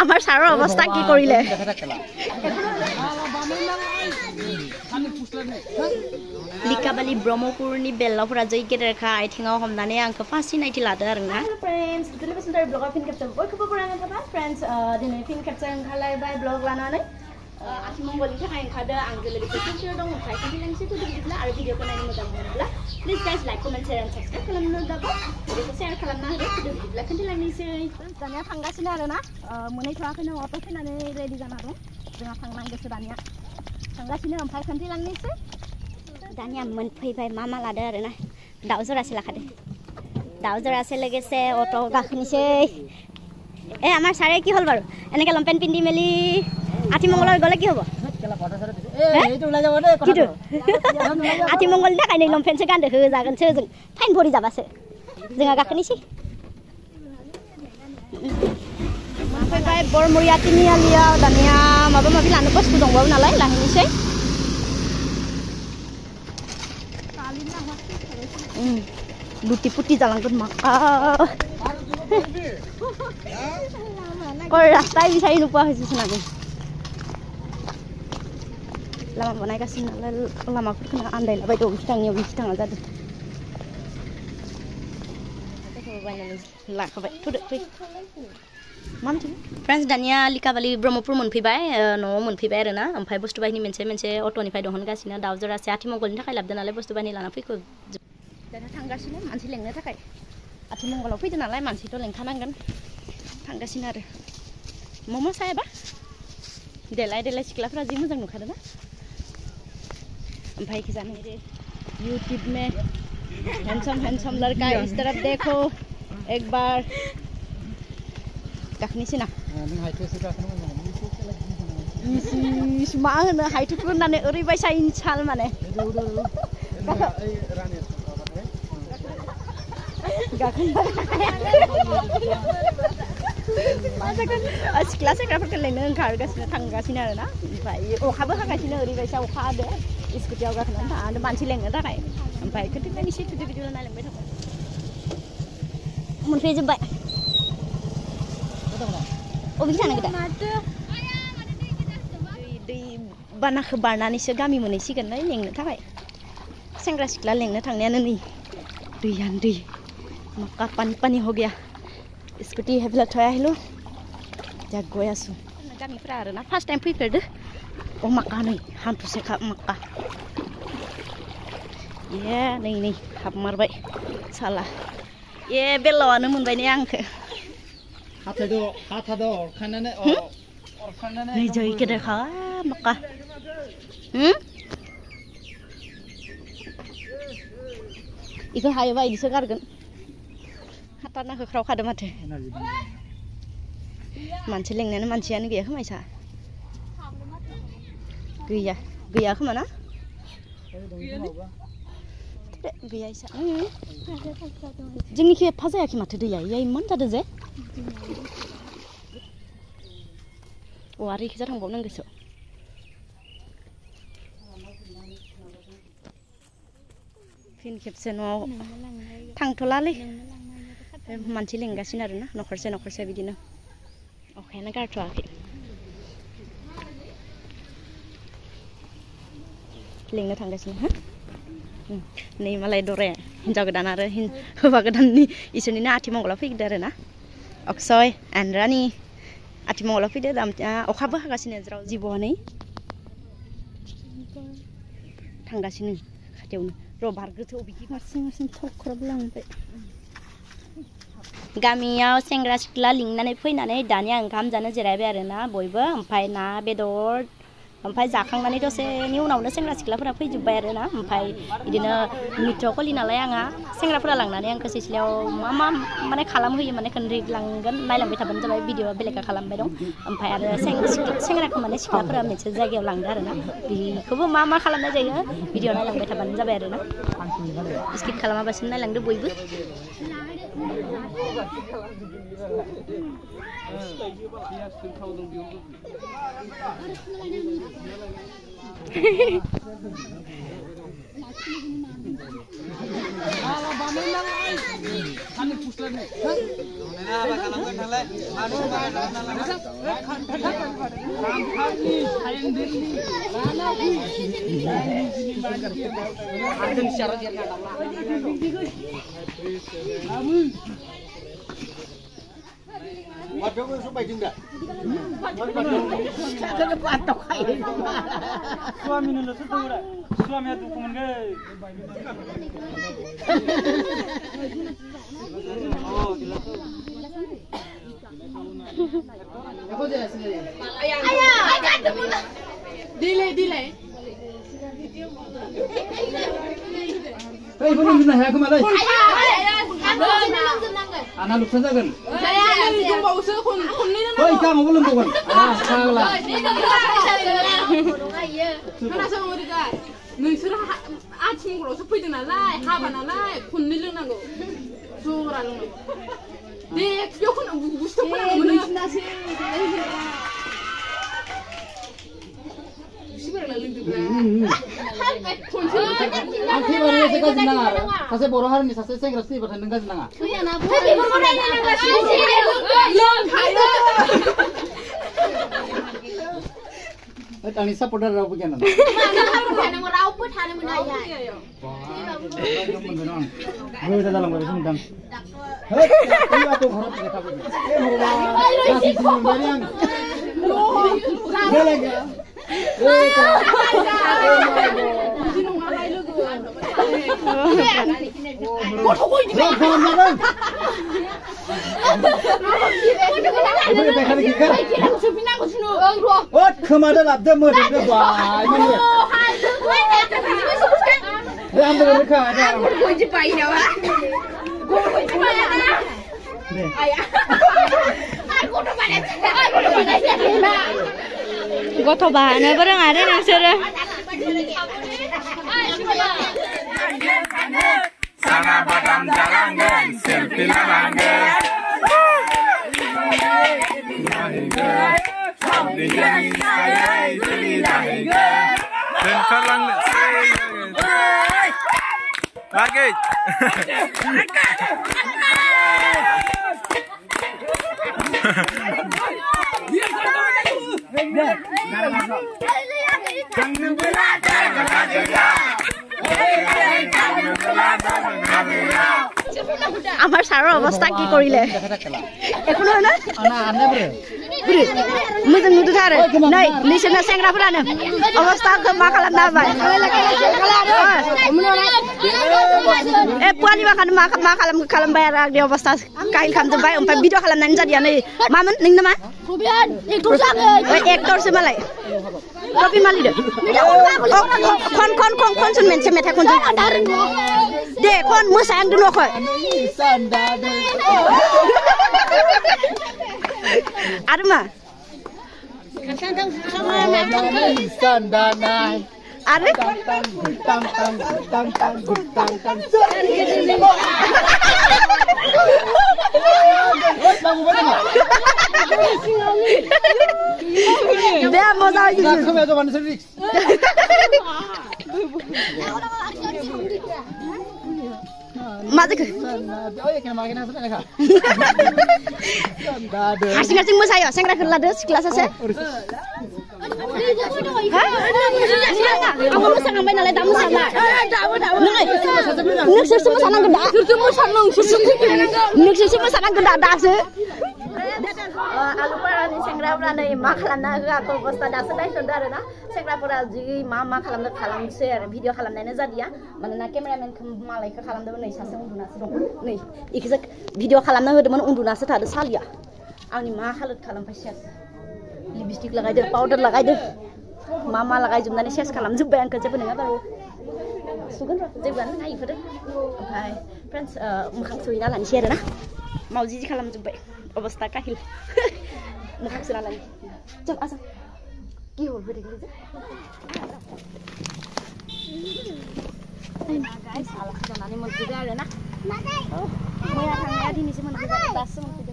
আমার সাৰৰ অৱস্থা কি কৰিলে लिकाबालि ब्रह्मपुरनि बेल्लावफोरा जै गेदेरखा आथिङाव हमनानै आंखौ फासि नायथि लादो आरोना फ्रेन्ड्स दिनै बसुमतारी ब्लगाव फिन खेबसे बयखौबो बरायनाय थाबाय फ्रेन्ड्स दिनै फिन खेबसे ओंखारलायबाय ब्लग लानानै आथिमंगलनि थाखाय ओंखारदो आं लोगोसे फिउचार दं ओमफ्राय खोन्थालांनोसै बिदिब्ला आरो भिडिअखौ नायनो मोजां मोनोब्ला please guys like comment share end subscribe खालामनो दाबो भिडिअखौ शेयार खालामना होदो बिदिब्ला खोन्थालांनोसै दानिया थांगासिनो आरोना मोनहैथ'वाखैनो अटो फैनानै रेडि जाना दं जोंहा थांनांगोसो दानिया थांगासिनो ओमफ्राय खोन्थालांनोसै दानिया मोनफैबाय मा लादो आरोना दाउ जरासे लाखादो दाउ जरासे लोगोसे अट' गाखोनोसै আমাৰ ছাৰে কি হ'ল বাৰু এনেকৈ লম্পেণ্ট পিন্ধি মেলি আঠিমংগলত গ'লে কি হ'ব आथिमंगलनि थाखाय नै लंपेन्टसो गानदो होजागोनसो जों फाइन भरि जाबासो जोंहा गाखोनोसै फैबाय बरमुरिया तिनिआलियाव दानिया माबा माबि लानो बुस्थु दंबावो नालाय लाहैनोसै लुटि पुटि जालांगोन माका रास्ता बिसारि नुपुवा হৈছেচোन आगोल लामा बानायगासिनो नालाय लामाफोरखौनो आन्दायलाबाय दं बिखि थाङा जादों लाखाबाय थुदो फै मा मिथिगौ फ्रेन्ड्स दानिया लिकाबालि ब्रह्मपुर मोनफैबाय न'आव मोनफैबाय आरोना ओमफ्राय बुस्थु बाहिनी मोनसे अट'निफ्राय दिहुनगासिनो दाउ जरासे आथिमंगलनि थाखाय लाबोदो नालाय बुस्थु बाहिनी लाना फैखो दानिया थांगासिनो मानसि लेंनो थाखाय आथिमंगलाव फैदो नालाय मानसिथ' लेंखानांगोन थांगासिनो आरो मम' सायाबा देलाय सिख्लाफ्रा जि मोजां नुखादों ना ओमफ्राय कि जाने रे यूट्यूब में हैंडसम लड़का इस तरफ देखो एक बार गाखनिसै ना मा होनो हाइटुक होननानै ओरैबायसा इनसाल माने सिख्ला सेंग्राफोरखौ लेंनो ओंखारगासिनो थांगासिनो आरोना ओमफ्राय अखाबो हागासिनो ओरैबायसा अखा हादो स्कुटियाव गाखोनानै थांदो मानसि लेंनो थाखाय ओमफ्राय खोन्थालायनोसै भिडिअ नायलांबाय थाबाय मोनफैजोब्बाय अबेखि थानो दा दै बानाखौ बारनानैसो गामि मोनहैसिगोन नै लेंनो थाखाय सेंग्रा सिख्ला लेंनो थांनायानो नै दैयानो दै माका पानी हो गया स्कुटि हेफेला थৈ আহিলোঁ जा गय आसो गामिफ्रा आरोना फार्स्ट टाइम फैफेरदो अ माका नै हान्थुसेखा माका ए नै हाबमारबाय साला ए बेलावानो मोनबाय ने आंखो नै जै गेदेरखा माका इखौ हायोबा इदिसो गारगोन हाथारना होख्रावखादो माथो मानसि लेंनायानो मानसियानो गैया खोमा इसा गैया खोमा ना गैया इसा जोंनिखि एफा जायाखै माथो दैया इया इमान जादों जे अ आरो इखिजा थांबावनांगोसो फिन खेबसे न'आव थांथ'लालै मानसि लेंगासिनो आरोना न'खरसे बिदिनो अखायानो गारथ'वाखै लेंनो थांगासिनो हा नै मालाय दरे हिन्जाव गोदान आरो हौवा गोदाननि इसोरनिनो आथिमंगलाव फैदो आरोना अक्षय एन्ड रानि आथिमंगलाव फैदो अखाबो हागासिनो जेराव जिब'आनै थांगासिनो खाथियावनो र' बारगोथो अबेखि हारसिं थख्रबलांबाय गामियाव सेंग्रा सिख्ला लिंनानै फैनानै दानिया ओंखाम जानो जिरायबाय आरोना बयबो ओमफ्राय ना बेदर ओमफ्राय जाखांनानै दसेनि उनावनो सेंग्रा सिख्लाफोरा फैजोब्बाय आरोना ओमफ्राय बिदिनो मित्र कलि नालाय आंहा सेंग्राफोरा लांनानै आंखौ सिथ्लायाव मा माने खालामहोयो माने खोन्थालांगोन नायलांबाय थाबानो जाबाय भिडिअ बेलेगा खालामबाय दं ओमफ्राय आरो सेंग्राखौ माने सिख्लाफोरा मोनसे जायगायाव लांदो आरोना बेखौबो मा खालामनाय जायो भिडिअ नायलांबाय थाबानो जाबाय आरोना स्किप खालामाबासिनो नायलांदो बयबो Waduh, supaya juga. Suami nulu tuh udah. Suami itu kuman gay. Oh, jelas tuh. Apa jelas ini? Ayah. Delay. Hei, belum guna ya kemana? Anak lupa jangan. Hei, kamu belum bukan? Salah. नोंसोर आथिंग्रावसो फैदों नालाय हाबा नालाय खननै लोंनांगौ जरा लोंनांगौ दे बेखौनो बुस्थुफोरा मोनो सासे बर' हारिनि सासे सेंग्रा सिबाथाय नों गाज्रि नाङा आंनि सापर्टार रावबो गैया नामा रावबो थानो मोना गोदा जालांबाय बेसो मोनदां है आंथ' घराव फैबाय थाबाय ए भगवान गासिबो मोनबाय आं गेलेगा खोमादो लाबदो मोदोमदो बाय माने आंबो रोखा गथ' बानोबो रोङा दे नोंसोरो Sana badam jalangan, selfie lalangan. Sampai jadi saya jadi lalangan. Dan kalang lagi. আমার সারা অবস্থা কি করিলে এখনো না আনা আনা ব্রে বুড়ি মোজাं नुदों आरो नै नोंसोरना सेंग्राफोरानो अबस्थाखौ मा खालामना होबाय ए पुवानि माखानो मा खालामबाय आरो आंनि अबस्था काहिल खालामजोब्बाय ओमफ्राय भिडिअ खालामनानै जादिया नै मामोन नोंना मा एक्टरसो मालाय कपि मालिदो खन सुन मोनसे मेथाइ खनजों दे खन मोसाहांदों न'खौ आरो मा आरो दे मजा माजों हारसिं मोसायो सेंग्राखौ लादो सिख्ला सासे आंबो मोसाखांबाय नालाय दा मोसाला नोंसोरसो मोसानांगोन दा नोंसोरसो मोसानांगोन दा दासो आलुपारानि सेंग्राफोरा नै मा खालामना होआखै अबस्था दासो नायसनदों आरो ना सेंग्राफोरा जि मा खालामसै आरो भिडिअ खालामनायानो जादिया मानोना केमेरामेनखौ मालायखौ खालामदोंमोन नै सासे उन्दुनासो दं नै इखौसो भिडिअ खालामना होदोंमोन उन्दुनासो थादो सालिया आंनि मा हालोद खालामबाय सेस लिपस्टिक लागायदो पाउडार लागायदो मा लागायजोबनानै सेस खालामजोब्बाय आंखौ जेबो नङा बारु सुगोन र' जेबोआनो नङा इफोरो ओमफ्राय फ्रेन्ड्स मोखां सुहैना लानोसै आरो ना मावजि खालामजोब्बाय अबस्था काहिल मोखां सुना लानो चल आसा কি হল হয়ে গেল যে गाइस आला जानानै मोनफैबाय आरो ना मैया थांनाया दिनैसो मोनफैबाय दासो मोनफैबाय